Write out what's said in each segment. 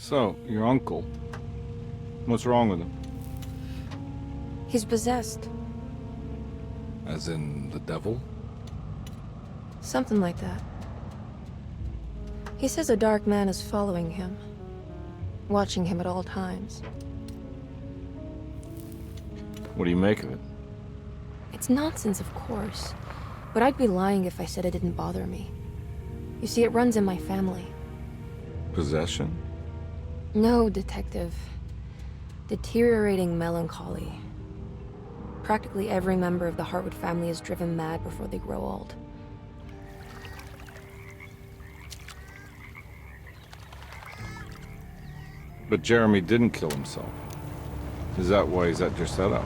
So, your uncle. What's wrong with him? He's possessed. As in the devil? Something like that. He says a dark man is following him, watching him at all times. What do you make of it? It's nonsense, of course, but I'd be lying if I said it didn't bother me. You see, it runs in my family. Possession? No, Detective. Deteriorating melancholy. Practically every member of the Hartwood family is driven mad before they grow old. But Jeremy didn't kill himself. Is that why he's at your setup?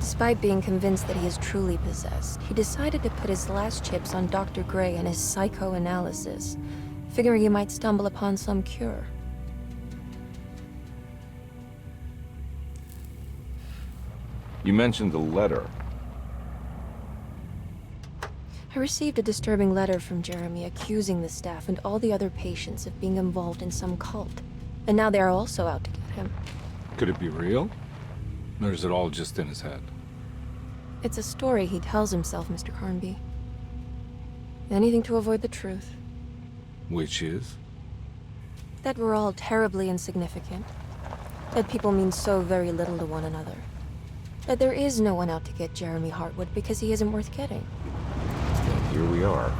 Despite being convinced that he is truly possessed, he decided to put his last chips on Dr. Gray and his psychoanalysis, figuring he might stumble upon some cure. You mentioned the letter. I received a disturbing letter from Jeremy accusing the staff and all the other patients of being involved in some cult. And now they are also out to get him. Could it be real? Or is it all just in his head? It's a story he tells himself, Mr. Carnby. Anything to avoid the truth. Which is? That we're all terribly insignificant. That people mean so very little to one another. That there is no one out to get Jeremy Hartwood because he isn't worth getting. And here we are.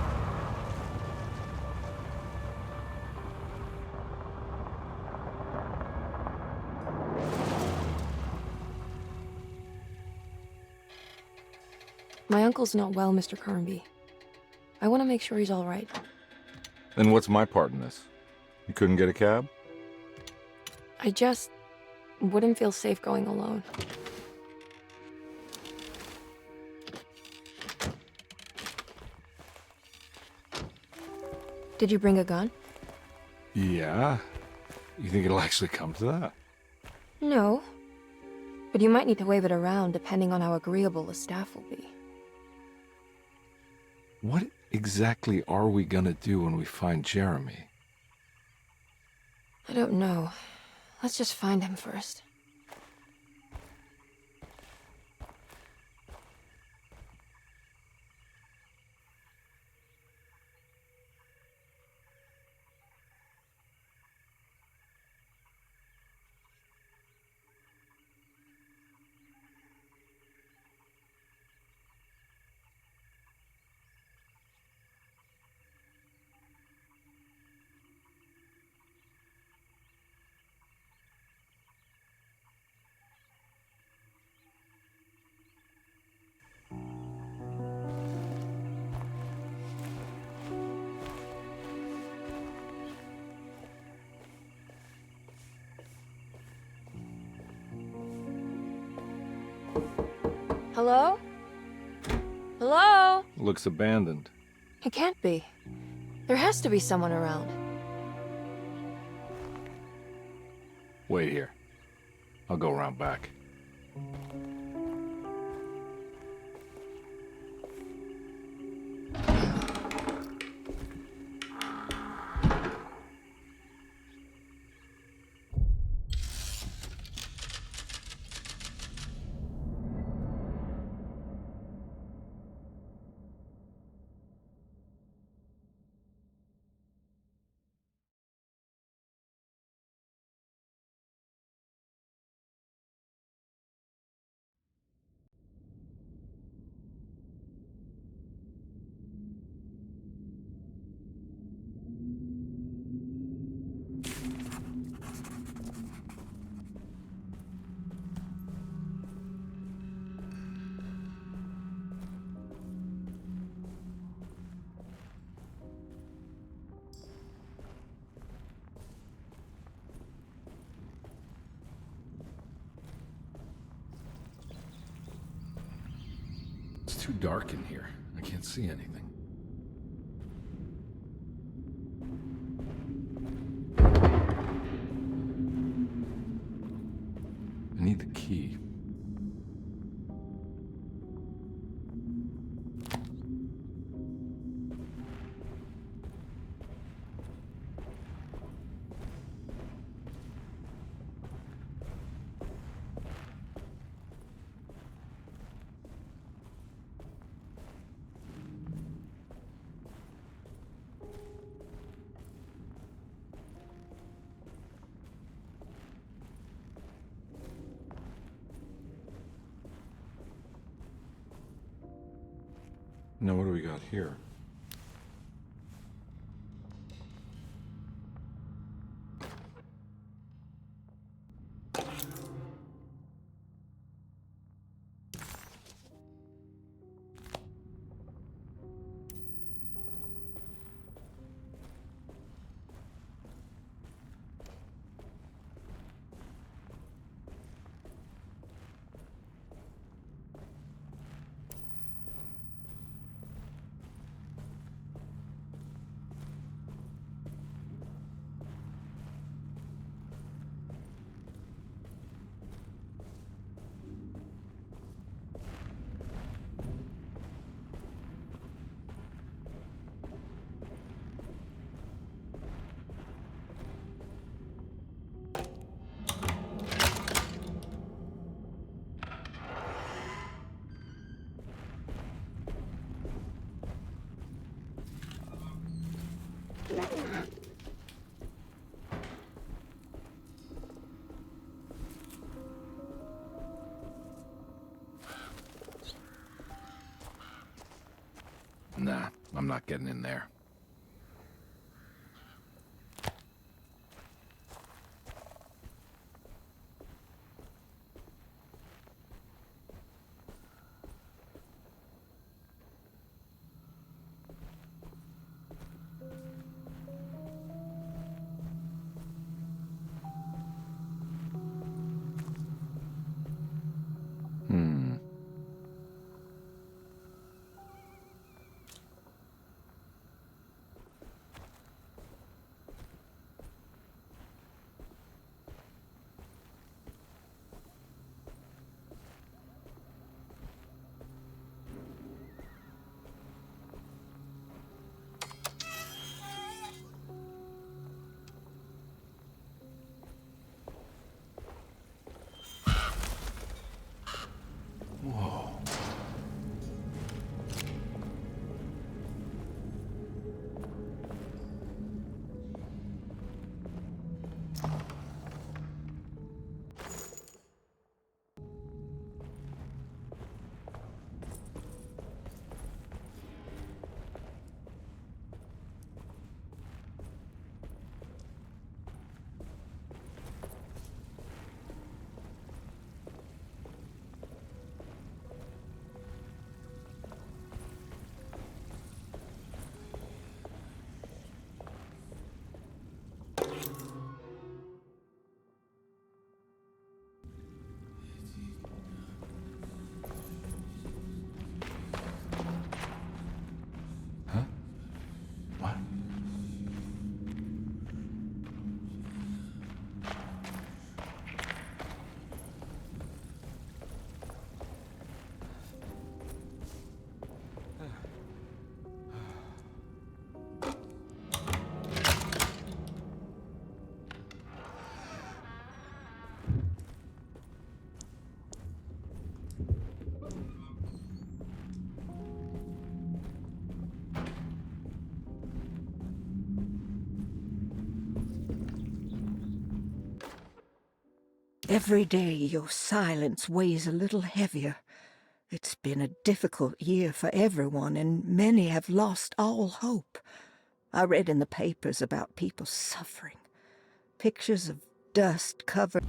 My uncle's not well, Mr. Carnby. I want to make sure he's all right. Then what's my part in this? You couldn't get a cab? I just wouldn't feel safe going alone. Did you bring a gun? Yeah. You think it'll actually come to that? No. But you might need to wave it around depending on how agreeable the staff will be. What exactly are we gonna do when we find Jeremy? I don't know. Let's just find him first. Hello? Hello? Looks abandoned. It can't be. There has to be someone around. Wait here. I'll go around back. It's too dark in here. I can't see anything. I need the key. Now what do we got here? Nah, I'm not getting in there. What? Every day your silence weighs a little heavier. It's been a difficult year for everyone, and many have lost all hope. I read in the papers about people suffering. Pictures of dust covered.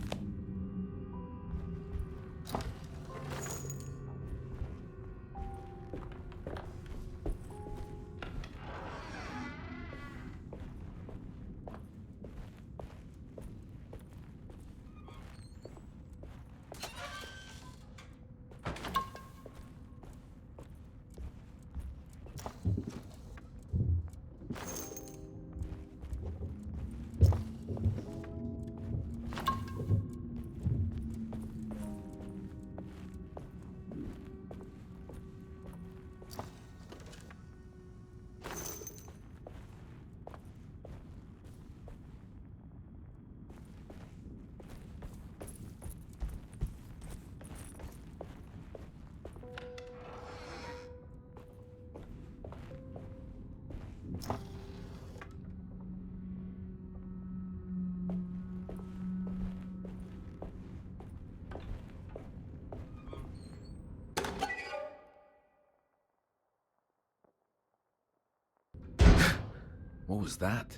What was that?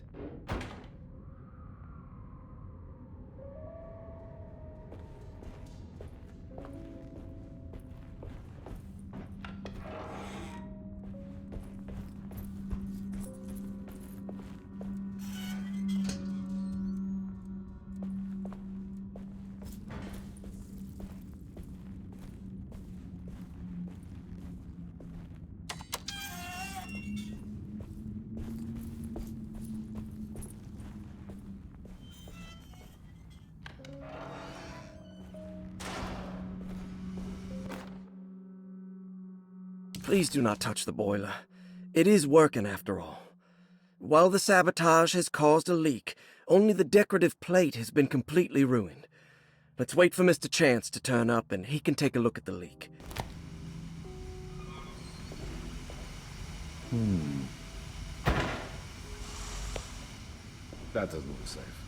Please do not touch the boiler. It is working after all. While the sabotage has caused a leak, only the decorative plate has been completely ruined. Let's wait for Mr. Chance to turn up and he can take a look at the leak. That doesn't look safe.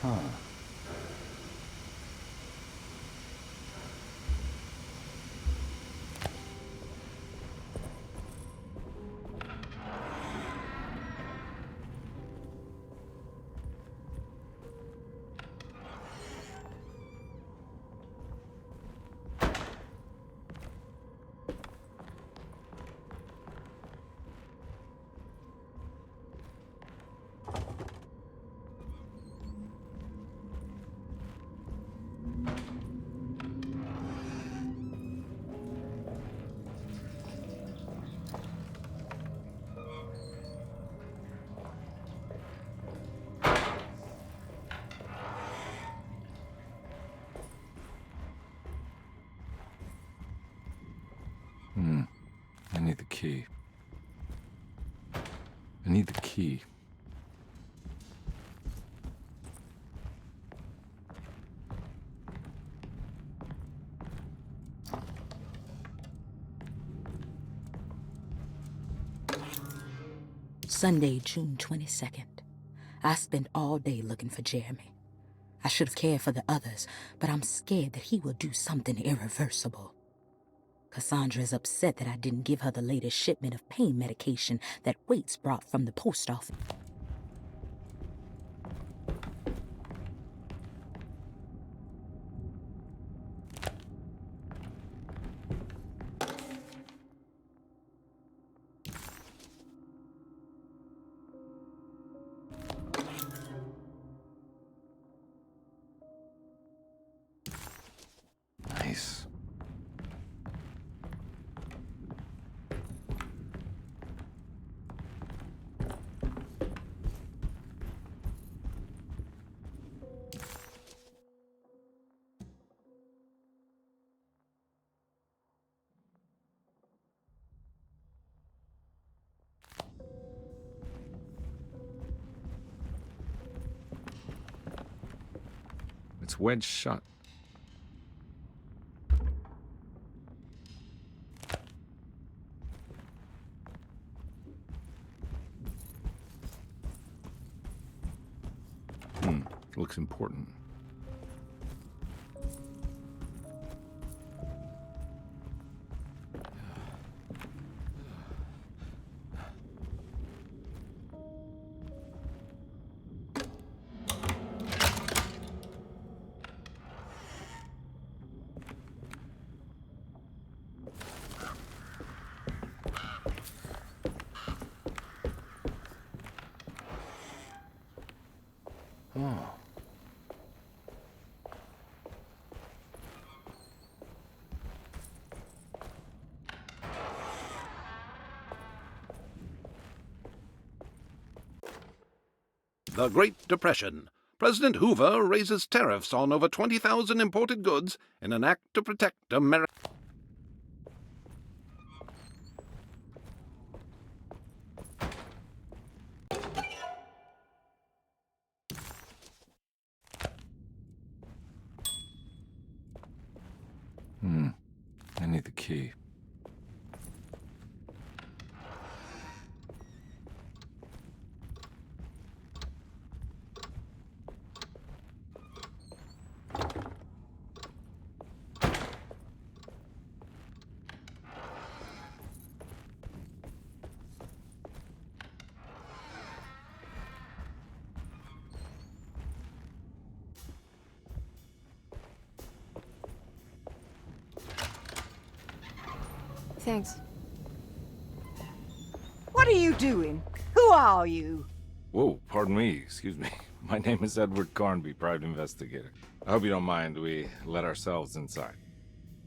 Huh. I need the key. I need the key. Sunday, June 22nd. I spent all day looking for Jeremy. I should have cared for the others, but I'm scared that he will do something irreversible. Cassandra is upset that I didn't give her the latest shipment of pain medication that Waits brought from the post office. Nice. It's wedged shut. Looks important. Oh. The Great Depression. President Hoover raises tariffs on over 20,000 imported goods in an act to protect America. I need the key. Thanks. What are you doing? Who are you? Whoa, pardon me, excuse me. My name is Edward Carnby, private investigator. I hope you don't mind we let ourselves inside.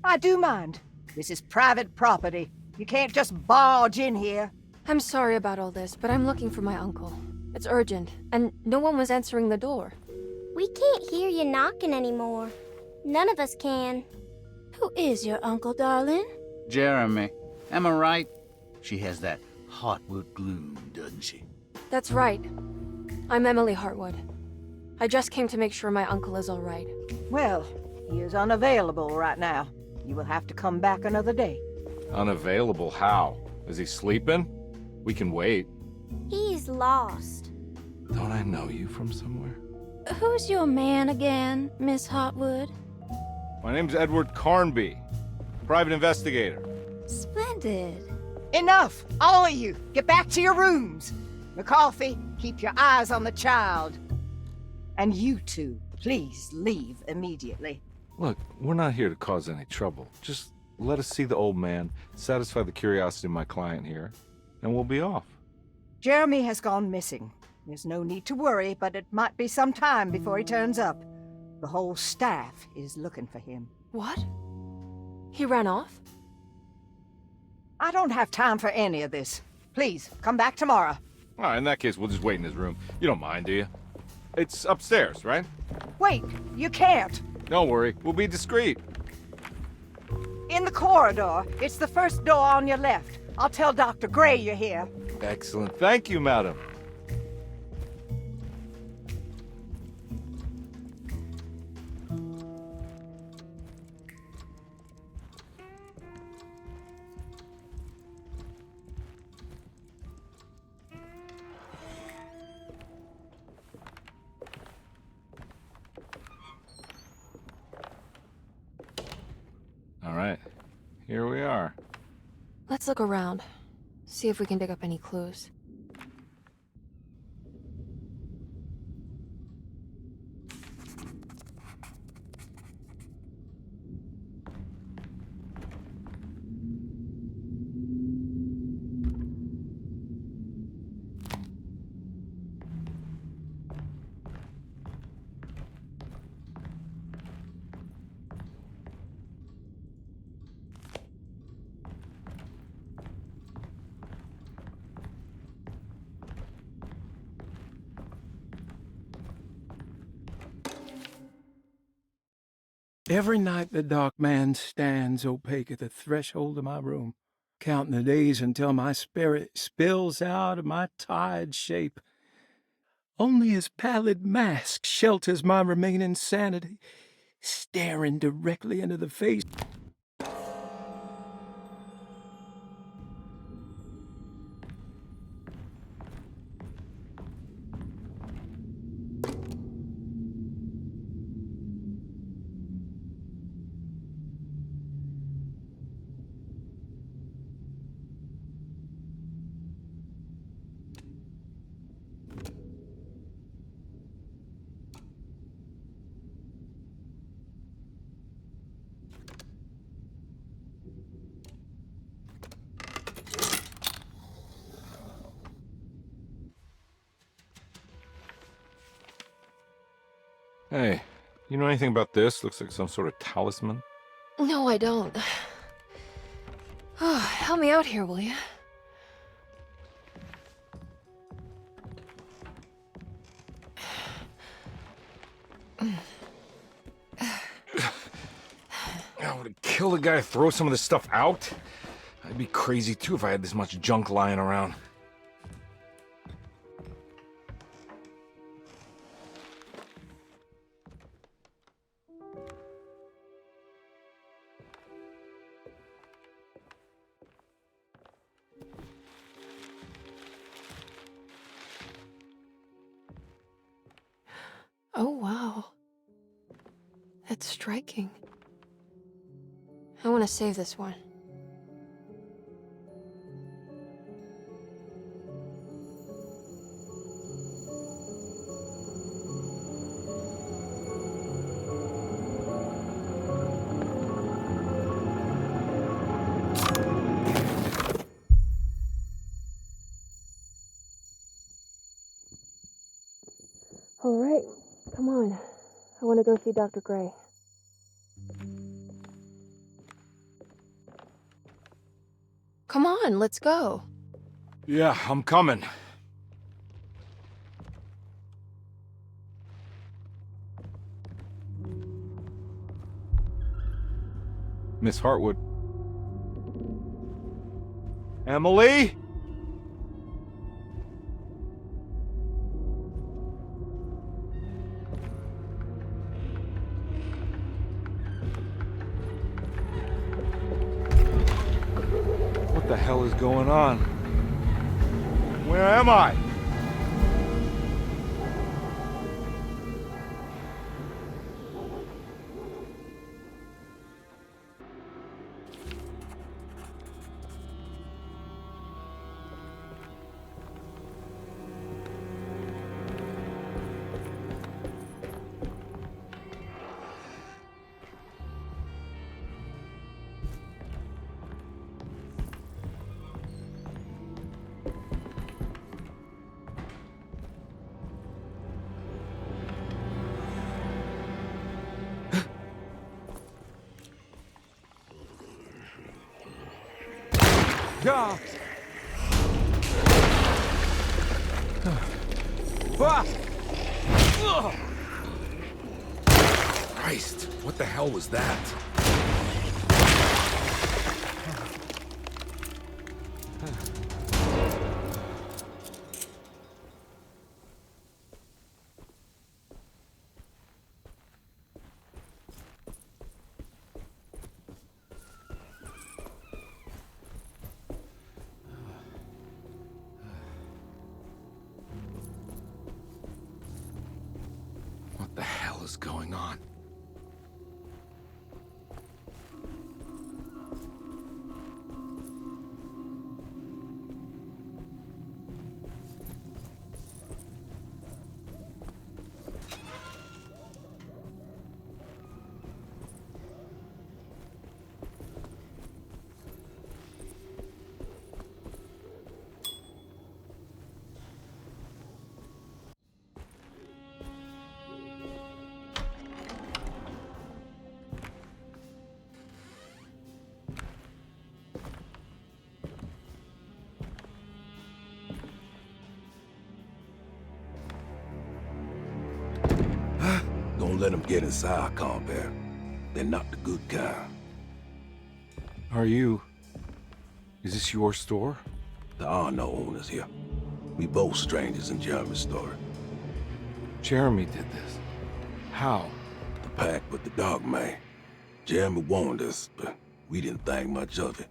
I do mind. This is private property. You can't just barge in here. I'm sorry about all this, but I'm looking for my uncle. It's urgent, and no one was answering the door. We can't hear you knocking anymore. None of us can. Who is your uncle, darling? Jeremy. Am I right? She has that Hartwood gloom, doesn't she? That's right. I'm Emily Hartwood. I just came to make sure my uncle is all right. Well, he is unavailable right now. You will have to come back another day. Unavailable how? Is he sleeping? We can wait. He's lost. Don't I know you from somewhere? Who's your man again, Miss Hartwood? My name's Edward Carnby, private investigator. Splendid. Enough! All of you! Get back to your rooms! McCarthy, keep your eyes on the child. And you two, please leave immediately. Look, we're not here to cause any trouble. Just let us see the old man, satisfy the curiosity of my client here, and we'll be off. Jeremy has gone missing. There's no need to worry, but it might be some time before he turns up. The whole staff is looking for him. What? He ran off? I don't have time for any of this. Please, come back tomorrow. All right, in that case, we'll just wait in his room. You don't mind, do you? It's upstairs, right? Wait, you can't. Don't worry, we'll be discreet. In the corridor. It's the first door on your left. I'll tell Dr. Gray you're here. Excellent. Thank you, madam. All right, here we are. Let's look around. See if we can dig up any clues. Every night the dark man stands opaque at the threshold of my room, counting the days until my spirit spills out of my tired shape. Only his pallid mask shelters my remaining sanity, staring directly into the face. Hey, you know anything about this? Looks like some sort of talisman. No, I don't. Oh, help me out here, will you? I would kill the guy to throw some of this stuff out. I'd be crazy too if I had this much junk lying around. Oh, wow. That's striking. I want to save this one. want to go see Dr. Gray. Come on, let's go. Yeah, I'm coming. Miss Hartwood. Emily? What the hell is going on? Where am I? Ah! Christ, what the hell was that? What the hell is going on? Don't let them get inside, compare. They're not the good kind. Are you... Is this your store? There are no owners here. We both strangers in Jeremy's story. Jeremy did this. How? The pact with the dog man. Jeremy warned us, but we didn't think much of it.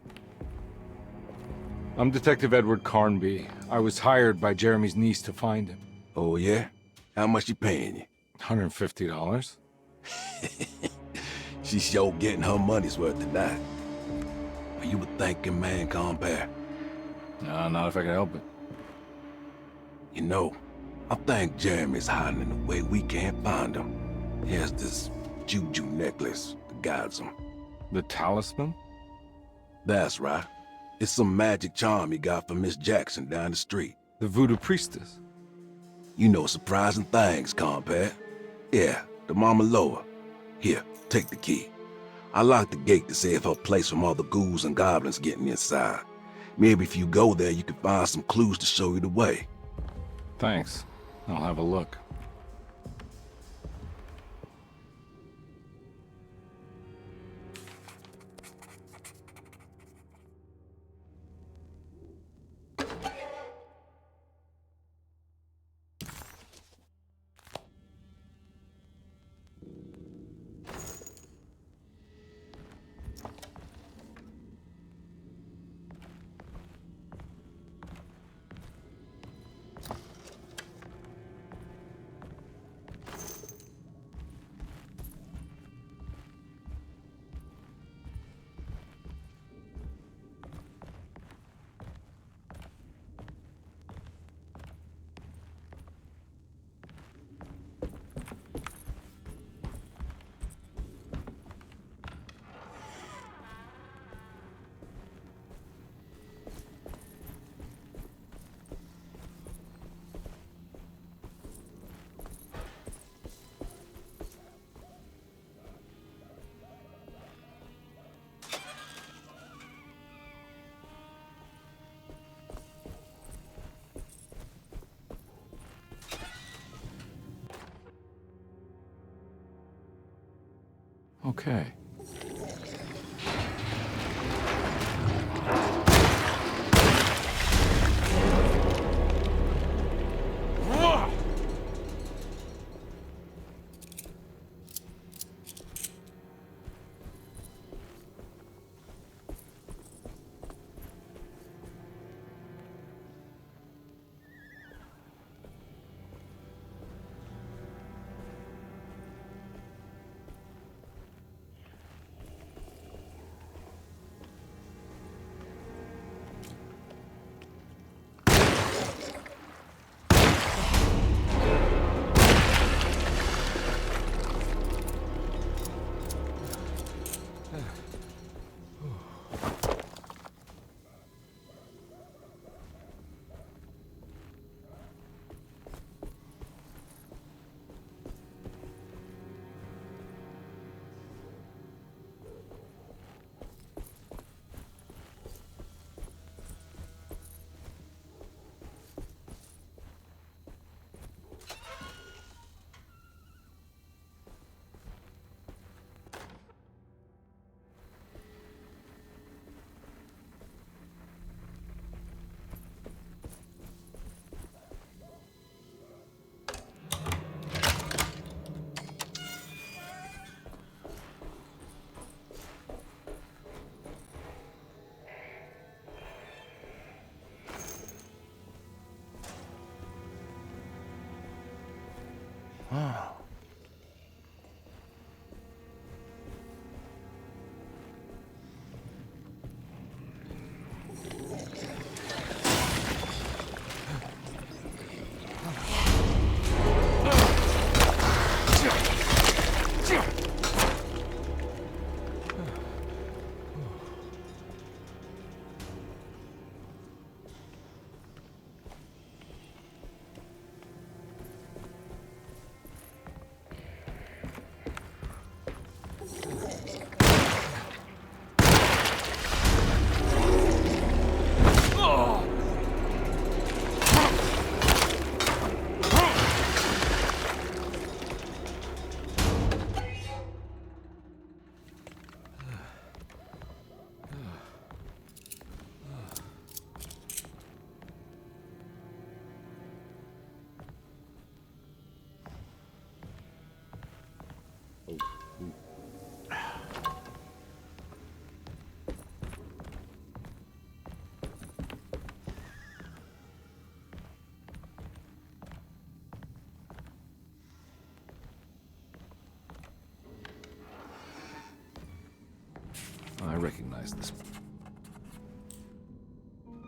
I'm Detective Edward Carnby. I was hired by Jeremy's niece to find him. Oh, yeah? How much she paying you? $150. She's sure getting her money's worth tonight. Are you a thinking man, compare? No, not if I can help it. You know, I think Jeremy's hiding in a way we can't find him. He has this juju necklace that guides him. The talisman? That's right. It's some magic charm he got from Miss Jackson down the street. The voodoo priestess? You know surprising things, compare. Yeah, the Mama Loa. Here, take the key. I locked the gate to save her place from all the ghouls and goblins getting inside. Maybe if you go there, you can find some clues to show you the way. Thanks. I'll have a look. Okay. Wow. I recognize this.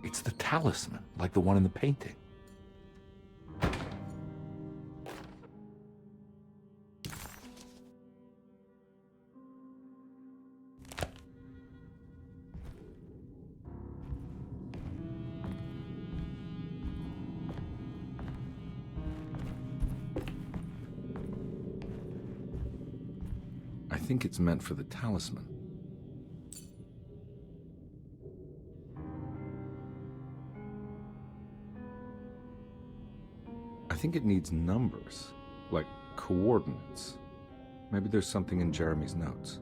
It's the talisman, like the one in the painting. I think it's meant for the talisman. I think it needs numbers, like coordinates. Maybe there's something in Jeremy's notes.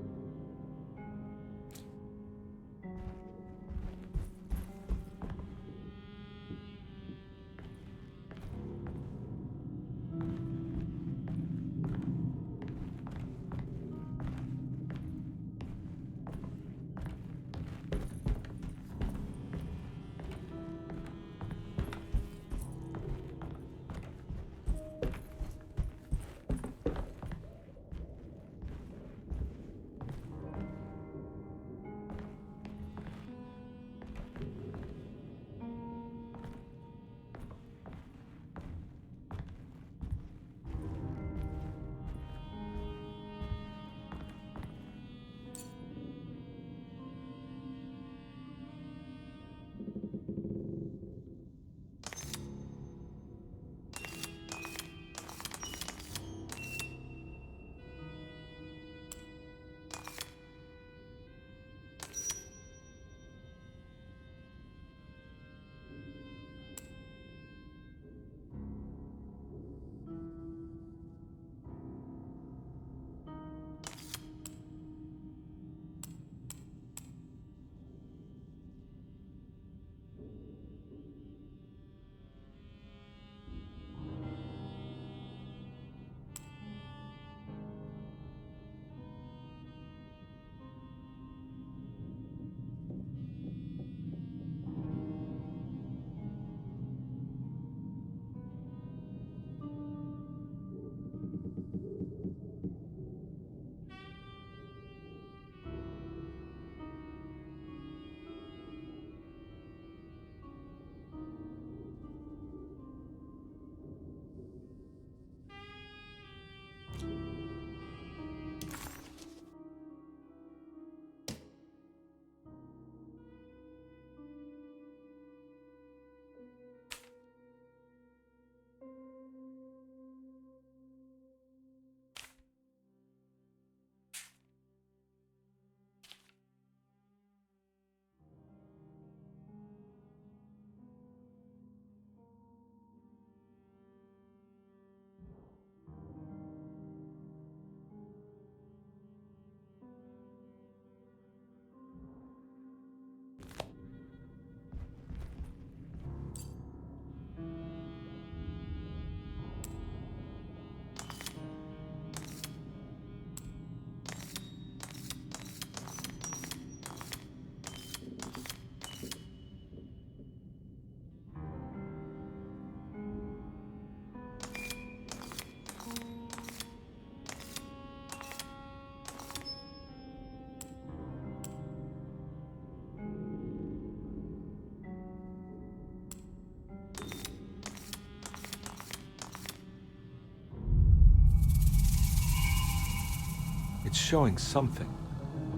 It's showing something.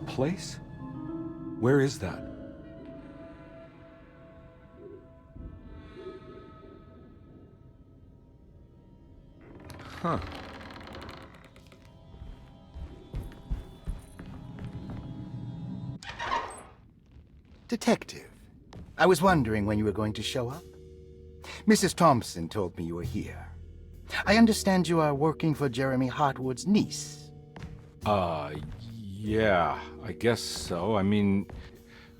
A place? Where is that? Huh. Detective, I was wondering when you were going to show up. Mrs. Thompson told me you were here. I understand you are working for Jeremy Hartwood's niece. Yeah, I guess so. I mean,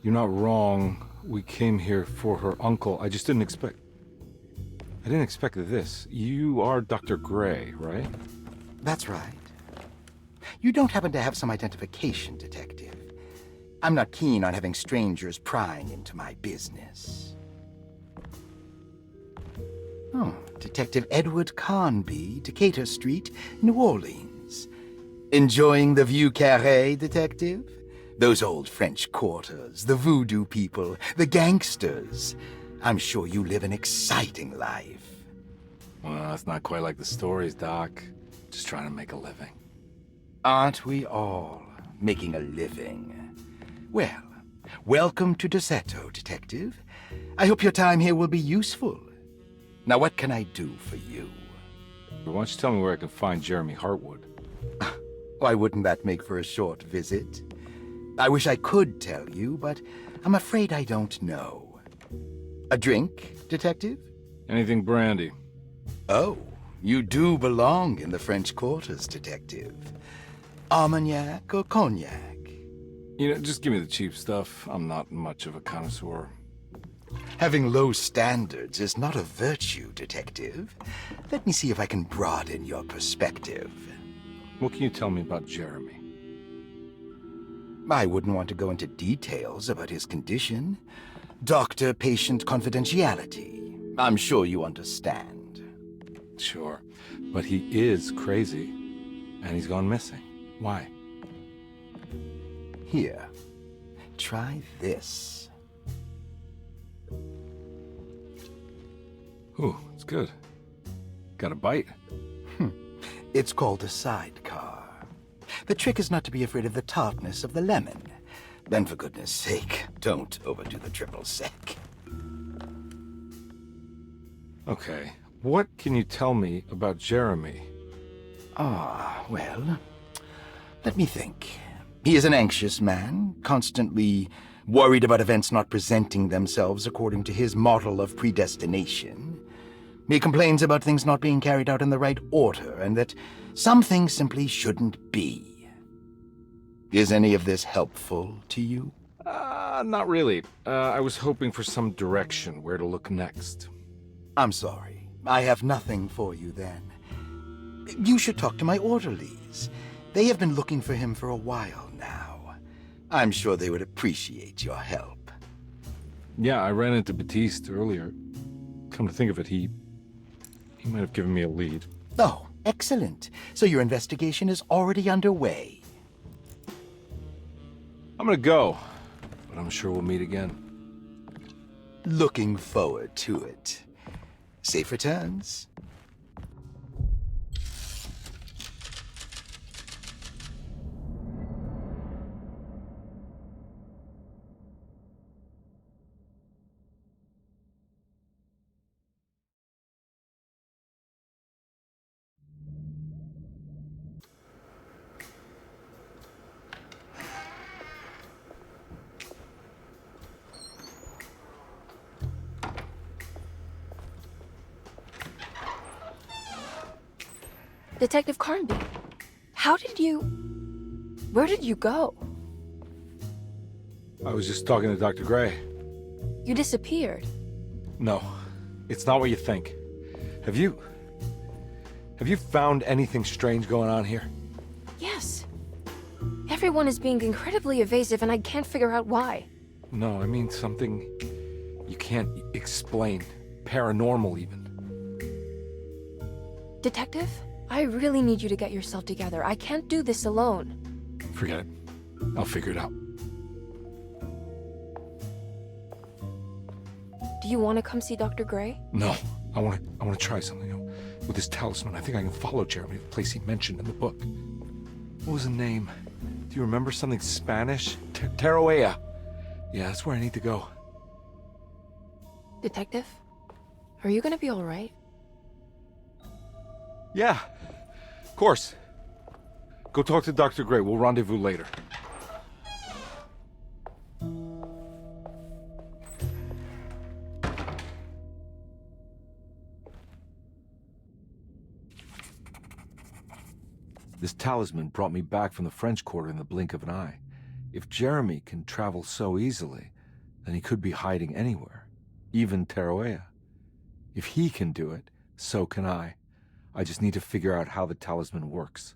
you're not wrong. We came here for her uncle. I just didn't expect... I didn't expect this. You are Dr. Gray, right? That's right. You don't happen to have some identification, Detective. I'm not keen on having strangers prying into my business. Oh, Detective Edward Carnby, Decatur Street, New Orleans. Enjoying the Vieux Carré, Detective? Those old French quarters, the voodoo people, the gangsters. I'm sure you live an exciting life. Well, it's not quite like the stories, Doc. Just trying to make a living. Aren't we all making a living? Well, welcome to Deseto, Detective. I hope your time here will be useful. Now, what can I do for you? Why don't you tell me where I can find Jeremy Hartwood? Why wouldn't that make for a short visit? I wish I could tell you, but I'm afraid I don't know. A drink, Detective? Anything brandy. Oh, you do belong in the French quarters, Detective. Armagnac or cognac? You know, just give me the cheap stuff. I'm not much of a connoisseur. Having low standards is not a virtue, Detective. Let me see if I can broaden your perspective. What can you tell me about Jeremy? I wouldn't want to go into details about his condition. Doctor-patient confidentiality. I'm sure you understand. Sure, but he is crazy, and he's gone missing. Why? Here, try this. Ooh, it's good. Got a bite? It's called a sidecar. The trick is not to be afraid of the tartness of the lemon. Then, for goodness sake, don't overdo the triple sec. Okay, what can you tell me about Jeremy? Well, let me think. He is an anxious man, constantly worried about events not presenting themselves according to his model of predestination. He complains about things not being carried out in the right order, and that some things simply shouldn't be. Is any of this helpful to you? Not really. I was hoping for some direction where to look next. I'm sorry. I have nothing for you then. You should talk to my orderlies. They have been looking for him for a while now. I'm sure they would appreciate your help. Yeah, I ran into Batiste earlier. Come to think of it, he might have given me a lead. Oh, excellent. So your investigation is already underway. I'm gonna go, but I'm sure we'll meet again. Looking forward to it. Safe returns. Detective Carnby, where did you go? I was just talking to Dr. Gray. You disappeared. No, it's not what you think. Have you found anything strange going on here? Yes. Everyone is being incredibly evasive and I can't figure out why. No, I mean something you can't explain. Paranormal, even. Detective, I really need you to get yourself together. I can't do this alone. Forget it. I'll figure it out. Do you want to come see Dr. Gray? No, I want to try something. With this talisman, I think I can follow Jeremy to the place he mentioned in the book. What was the name? you remember something Spanish? Teruella. Yeah, that's where I need to go. Detective? Are you gonna be alright? Yeah, of course. Go talk to Dr. Gray. We'll rendezvous later. This talisman brought me back from the French Quarter in the blink of an eye. If Jeremy can travel so easily, then he could be hiding anywhere, even Teruella. If he can do it, so can I. I just need to figure out how the talisman works.